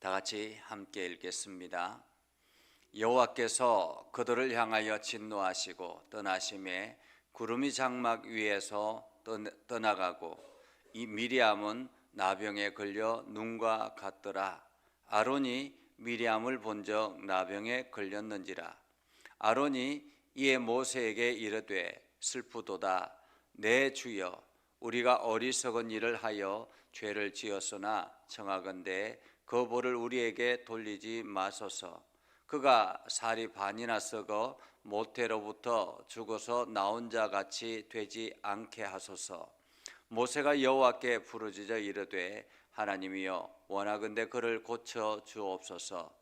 다 같이 함께 읽겠습니다. 여호와께서 그들을 향하여 진노하시고 떠나심에 구름이 장막 위에서 떠나가고 이 미리암은 나병에 걸려 눈과 같더라. 아론이 미리암을 본적 나병에 걸렸는지라. 아론이 이에 모세에게 이르되 슬프도다. 내 주여, 우리가 어리석은 일을 하여 죄를 지었으나 청하건대 그 벌을 우리에게 돌리지 마소서. 그가 살이 반이나 썩어 모태로부터 죽어서 나온 자 같이 되지 않게 하소서. 모세가 여호와께 부르짖어 이르되 하나님이여, 원하건대 그를 고쳐 주옵소서.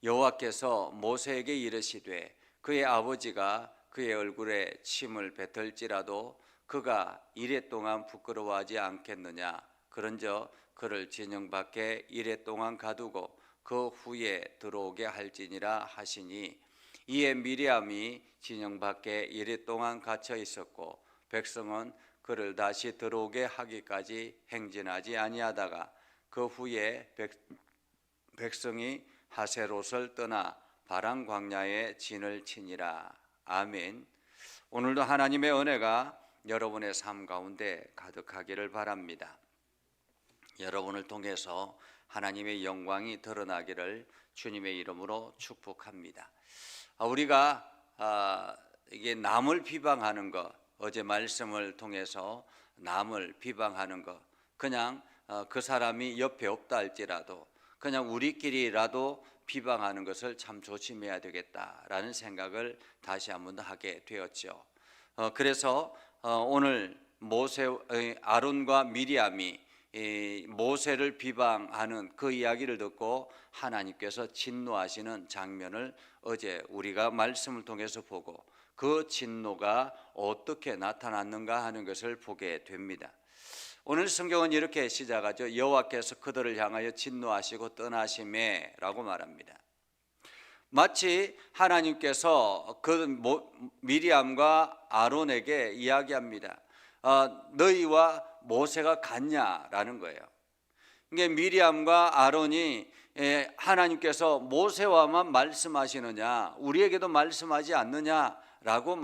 여호와께서 모세에게 이르시되 그의 아버지가 그의 얼굴에 침을 뱉을지라도 그가 이레 동안 부끄러워하지 않겠느냐. 그런저 그를 진영 밖에 이레 동안 가두고 그 후에 들어오게 할지니라 하시니, 이에 미리암이 진영 밖에 이레 동안 갇혀 있었고 백성은 그를 다시 들어오게 하기까지 행진하지 아니하다가 그 후에 백성이 하세롯을 떠나 바람 광야에 진을 치니라. 아멘. 오늘도 하나님의 은혜가 여러분의 삶 가운데 가득하기를 바랍니다. 여러분을 통해서 하나님의 영광이 드러나기를 주님의 이름으로 축복합니다. 우리가 이게 남을 비방하는 것, 어제 말씀을 통해서 남을 비방하는 것, 그냥 그 사람이 옆에 없다 할지라도 그냥 우리끼리라도 비방하는 것을 참 조심해야 되겠다라는 생각을 다시 한번 하게 되었죠. 그래서 오늘 아론과 미리암이 모세를 비방하는 그 이야기를 듣고 하나님께서 진노하시는 장면을 어제 우리가 말씀을 통해서 보고 그 진노가 어떻게 나타났는가 하는 것을 보게 됩니다. 오늘 성경은 이렇게 시작하죠. 여호와께서 그들을 향하여 진노하시고 떠나심에 라고 말합니다. 마치 하나님께서 그 미리암과 아론에게 이야기합니다. 너희와 모세가 같냐라는 거예요. 이게 미리암과 아론이 하나님께서 모세와만 말씀하시느냐, 우리에게도 말씀하지 않느냐라고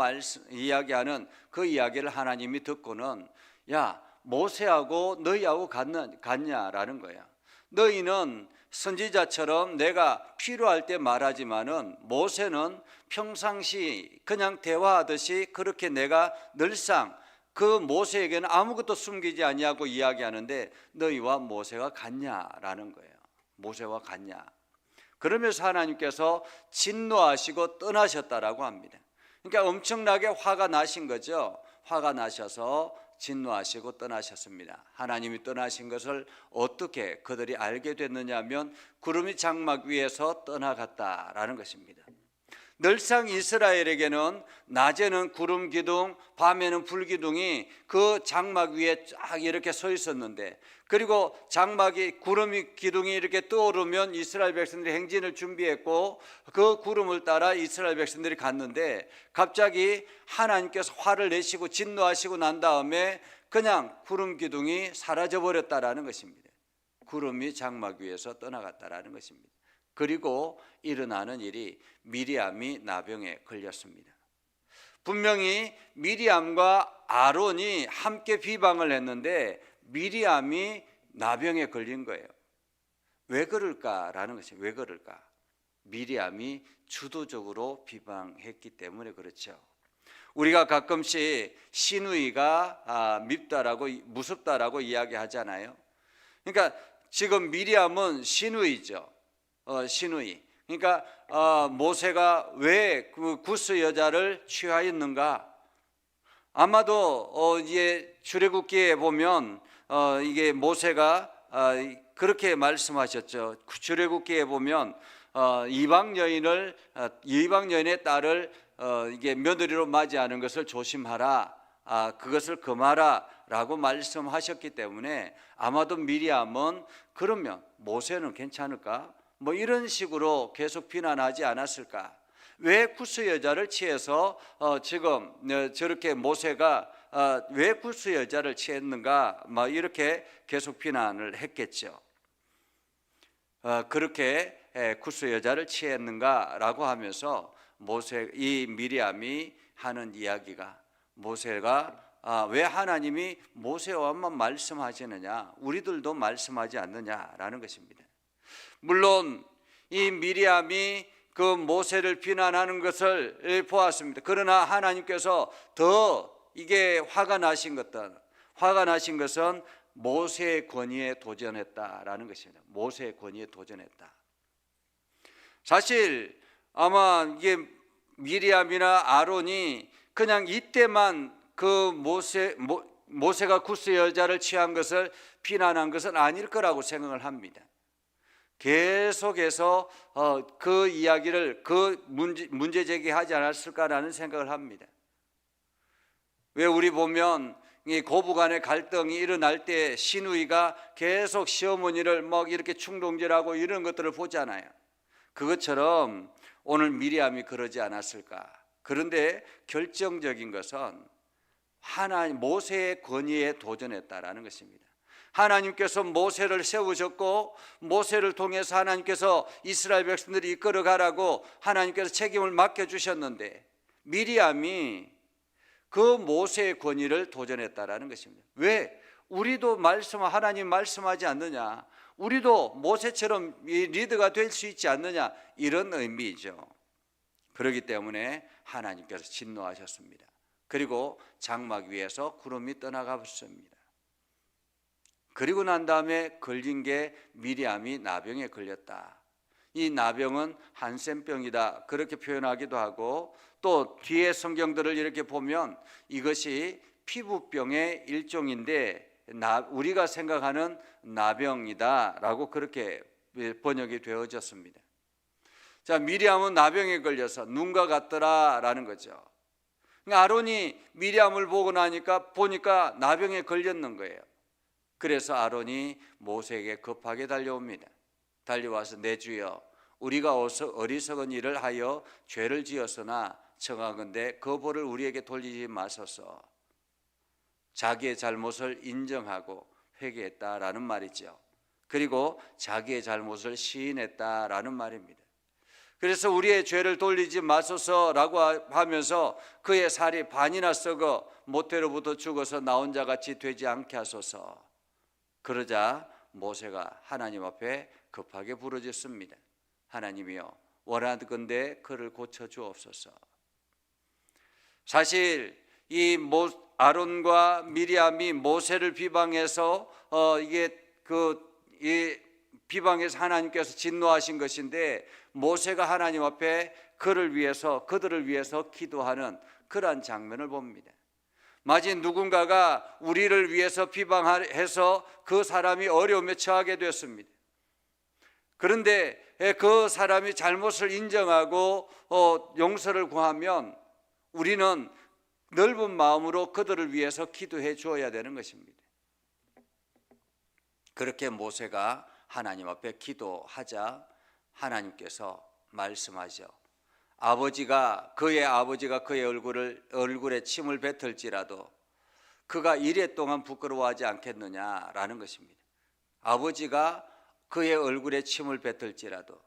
이야기하는 그 이야기를 하나님이 듣고는 야, 모세하고 너희하고 같냐라는 거야. 너희는 선지자처럼 내가 필요할 때 말하지만은 모세는 평상시 그냥 대화하듯이 그렇게 내가 늘상 그 모세에게는 아무것도 숨기지 아니하고 이야기하는데 너희와 모세가 같냐라는 거예요. 모세와 같냐. 그러면서 하나님께서 진노하시고 떠나셨다라고 합니다. 그러니까 엄청나게 화가 나신 거죠. 화가 나셔서 진노하시고 떠나셨습니다. 하나님이 떠나신 것을 어떻게 그들이 알게 됐느냐 하면 구름이 장막 위에서 떠나갔다라는 것입니다. 늘상 이스라엘에게는 낮에는 구름 기둥, 밤에는 불 기둥이 그 장막 위에 쫙 이렇게 서 있었는데, 그리고 장막이 구름이 기둥이 이렇게 떠오르면 이스라엘 백성들이 행진을 준비했고 그 구름을 따라 이스라엘 백성들이 갔는데, 갑자기 하나님께서 화를 내시고 진노하시고 난 다음에 그냥 구름 기둥이 사라져 버렸다라는 것입니다. 구름이 장막 위에서 떠나갔다라는 것입니다. 그리고 일어나는 일이 미리암이 나병에 걸렸습니다. 분명히 미리암과 아론이 함께 비방을 했는데 미리암이 나병에 걸린 거예요. 왜 그럴까라는 것이, 왜 그럴까? 미리암이 주도적으로 비방했기 때문에 그렇죠. 우리가 가끔씩 시누이가 밉다라고, 무섭다라고 이야기하잖아요. 그러니까 지금 미리암은 시누이죠. 시누이. 그러니까 모세가 왜 그 구스 여자를 취하였는가? 아마도 이제 출애굽기에 보면 이게 모세가 그렇게 말씀하셨죠. 출애굽기에 보면 이방 여인의 딸을 이게 며느리로 맞이하는 것을 조심하라. 그것을 금하라라고 말씀하셨기 때문에 아마도 미리암은 그러면 모세는 괜찮을까? 뭐 이런 식으로 계속 비난하지 않았을까? 왜 구스 여자를 취해서 지금 저렇게 모세가 왜 구스 여자를 취했는가, 막 이렇게 계속 비난을 했겠죠. 그렇게 구스 여자를 취했는가라고 하면서 이 미리암이 하는 이야기가, 모세가 왜 하나님이 모세와만 말씀하시느냐, 우리들도 말씀하지 않느냐라는 것입니다. 물론 이 미리암이 그 모세를 비난하는 것을 보았습니다. 그러나 하나님께서 더 이게 화가 나신 것은 모세의 권위에 도전했다라는 것입니다. 모세의 권위에 도전했다. 사실 아마 이게 미리암이나 아론이 그냥 이때만 그 모세가 구스 여자를 취한 것을 비난한 것은 아닐 거라고 생각을 합니다. 계속해서 그 이야기를 문제 제기하지 않았을까라는 생각을 합니다. 왜 우리 보면 이 고부간의 갈등이 일어날 때 시누이가 계속 시어머니를 막 이렇게 충동질하고 이런 것들을 보잖아요. 그것처럼 오늘 미리암이 그러지 않았을까. 그런데 결정적인 것은 모세의 권위에 도전했다라는 것입니다. 하나님께서 모세를 세우셨고 모세를 통해서 하나님께서 이스라엘 백성들이 이끌어가라고 하나님께서 책임을 맡겨주셨는데 미리암이 그 모세의 권위를 도전했다라는 것입니다. 왜? 우리도 하나님 말씀하지 않느냐, 우리도 모세처럼 리더가 될 수 있지 않느냐, 이런 의미이죠. 그렇기 때문에 하나님께서 진노하셨습니다. 그리고 장막 위에서 구름이 떠나가 버렸습니다. 그리고 난 다음에 걸린 게 미리암이 나병에 걸렸다. 이 나병은 한센병이다, 그렇게 표현하기도 하고, 또 뒤에 성경들을 이렇게 보면 이것이 피부병의 일종인데 우리가 생각하는 나병이다라고 그렇게 번역이 되어졌습니다. 자, 미리암은 나병에 걸려서 눈과 같더라라는 거죠. 아론이 미리암을 보니까 나병에 걸렸는 거예요. 그래서 아론이 모세에게 급하게 달려옵니다. 달려와서 내 주여, 우리가 어리석은 일을 하여 죄를 지었으나 청하건대 그 벌을 우리에게 돌리지 마소서. 자기의 잘못을 인정하고 회개했다라는 말이죠. 그리고 자기의 잘못을 시인했다라는 말입니다. 그래서 우리의 죄를 돌리지 마소서라고 하면서 그의 살이 반이나 썩어 모태로부터 죽어서 나 혼자 같이 되지 않게 하소서. 그러자 모세가 하나님 앞에 급하게 부르짖습니다. 하나님이여, 원하건대 그를 고쳐 주옵소서. 사실 이 아론과 미리암이 모세를 비방해서 비방해서 하나님께서 진노하신 것인데, 모세가 하나님 앞에 그들을 위해서 기도하는 그러한 장면을 봅니다. 마치 누군가가 우리를 위해서 비방해서 그 사람이 어려움에 처하게 되었습니다. 그런데 그 사람이 잘못을 인정하고 용서를 구하면 우리는 넓은 마음으로 그들을 위해서 기도해 주어야 되는 것입니다. 그렇게 모세가 하나님 앞에 기도하자 하나님께서 말씀하죠. 그의 아버지가 그의 얼굴에 침을 뱉을지라도 그가 이래 동안 부끄러워하지 않겠느냐라는 것입니다. 아버지가 그의 얼굴에 침을 뱉을지라도,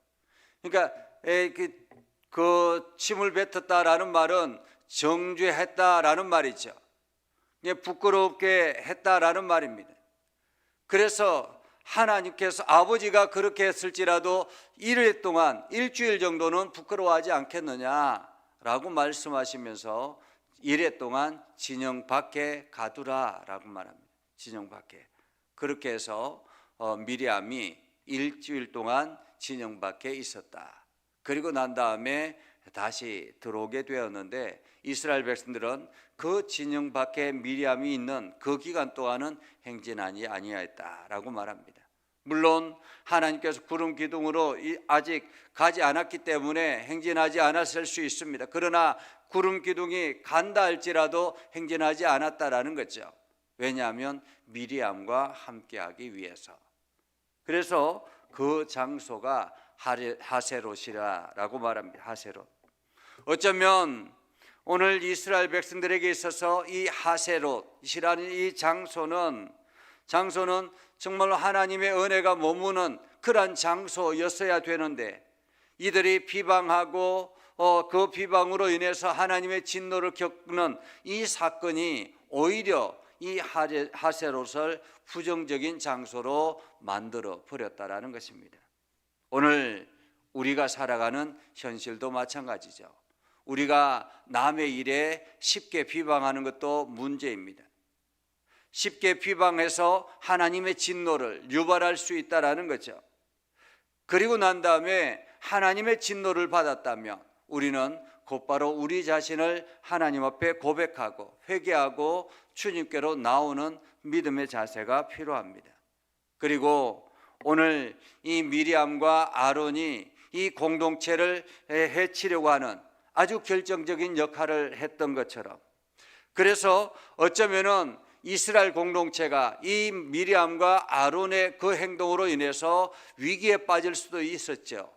그러니까 그 침을 뱉었다라는 말은 정죄했다라는 말이죠. 부끄럽게 했다라는 말입니다. 그래서 하나님께서 아버지가 그렇게 했을지라도 일주일 정도는 부끄러워하지 않겠느냐라고 말씀하시면서 이래 동안 진영 밖에 가두라라고 말합니다. 진영 밖에. 그렇게 해서 미리암이 일주일 동안 진영 밖에 있었다. 그리고 난 다음에 다시 들어오게 되었는데, 이스라엘 백성들은 그 진영 밖에 미리암이 있는 그 기간 동안은 행진하지 아니하였다라고 말합니다. 물론 하나님께서 구름 기둥으로 아직 가지 않았기 때문에 행진하지 않았을 수 있습니다. 그러나 구름 기둥이 간다 할지라도 행진하지 않았다라는 거죠. 왜냐하면 미리암과 함께하기 위해서. 그래서 그 장소가 하세롯이라고 말합니다. 하세롯. 어쩌면 오늘 이스라엘 백성들에게 있어서 이 하세롯이라는 이 장소는 정말로 하나님의 은혜가 머무는 그러한 장소였어야 되는데, 이들이 비방하고 그 비방으로 인해서 하나님의 진노를 겪는 이 사건이 오히려 이 하세롯을 부정적인 장소로 만들어 버렸다라는 것입니다. 오늘 우리가 살아가는 현실도 마찬가지죠. 우리가 남의 일에 쉽게 비방하는 것도 문제입니다. 쉽게 비방해서 하나님의 진노를 유발할 수 있다라는 거죠. 그리고 난 다음에 하나님의 진노를 받았다면 우리는 곧바로 우리 자신을 하나님 앞에 고백하고 회개하고 주님께로 나오는 믿음의 자세가 필요합니다. 그리고 오늘 이 미리암과 아론이 이 공동체를 해치려고 하는 아주 결정적인 역할을 했던 것처럼, 그래서 어쩌면은 이스라엘 공동체가 이 미리암과 아론의 그 행동으로 인해서 위기에 빠질 수도 있었죠.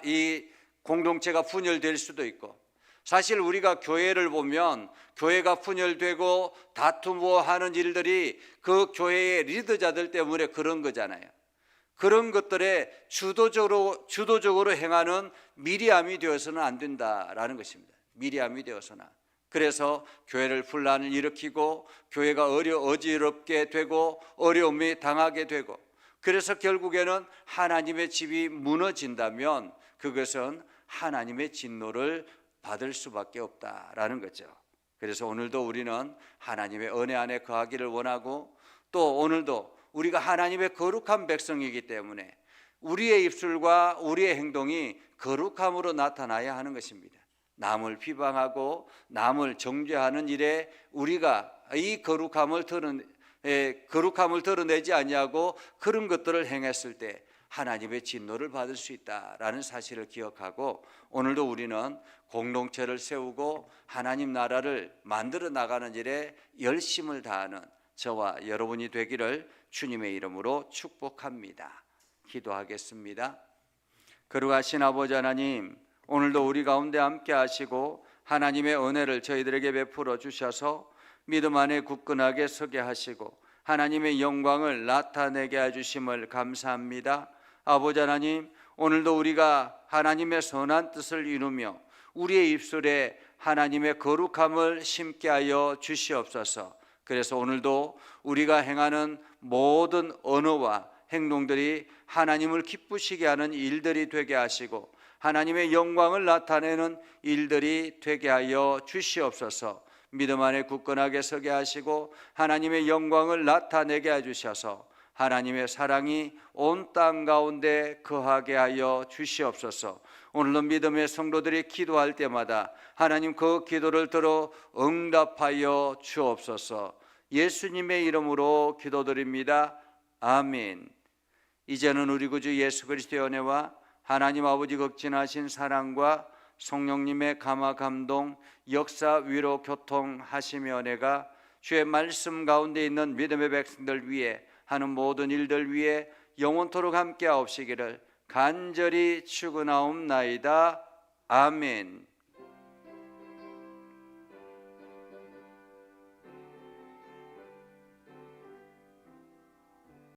이 공동체가 분열될 수도 있고, 사실 우리가 교회를 보면 교회가 분열되고 다투고 하는 일들이 그 교회의 리더자들 때문에 그런 거잖아요. 그런 것들에 주도적으로 행하는 미리암이 되어서는 안 된다라는 것입니다. 미리암이 되어서는. 그래서 교회를 분란을 일으키고 교회가 어지럽게 되고 어려움이 당하게 되고, 그래서 결국에는 하나님의 집이 무너진다면 그것은 하나님의 진노를 받을 수밖에 없다라는 거죠. 그래서 오늘도 우리는 하나님의 은혜 안에 거하기를 원하고, 또 오늘도 우리가 하나님의 거룩한 백성이기 때문에 우리의 입술과 우리의 행동이 거룩함으로 나타나야 하는 것입니다. 남을 비방하고 남을 정죄하는 일에 우리가 이 거룩함을 드러내지 아니하고 그런 것들을 행했을 때 하나님의 진노를 받을 수 있다라는 사실을 기억하고, 오늘도 우리는 공동체를 세우고 하나님 나라를 만들어 나가는 일에 열심을 다하는 저와 여러분이 되기를 주님의 이름으로 축복합니다. 기도하겠습니다. 거룩하신 아버지 하나님, 오늘도 우리 가운데 함께 하시고 하나님의 은혜를 저희들에게 베풀어 주셔서 믿음 안에 굳건하게 서게 하시고 하나님의 영광을 나타내게 해주심을 감사합니다. 아버지 하나님, 오늘도 우리가 하나님의 선한 뜻을 이루며 우리의 입술에 하나님의 거룩함을 심게 하여 주시옵소서. 그래서 오늘도 우리가 행하는 모든 언어와 행동들이 하나님을 기쁘시게 하는 일들이 되게 하시고 하나님의 영광을 나타내는 일들이 되게 하여 주시옵소서. 믿음 안에 굳건하게 서게 하시고 하나님의 영광을 나타내게 해주셔서 하나님의 사랑이 온 땅 가운데 거하게 하여 주시옵소서. 오늘도 믿음의 성도들이 기도할 때마다 하나님 그 기도를 들어 응답하여 주옵소서. 예수님의 이름으로 기도드립니다. 아멘. 이제는 우리 구주 예수 그리스도의 은혜와 하나님 아버지 극진하신 사랑과 성령님의 감화 감동 역사 위로 교통하시며 은혜가 주의 말씀 가운데 있는 믿음의 백성들 위해 하는 모든 일들 위해 영원토록 함께 하옵시기를 간절히 축원하옵나이다. 아멘.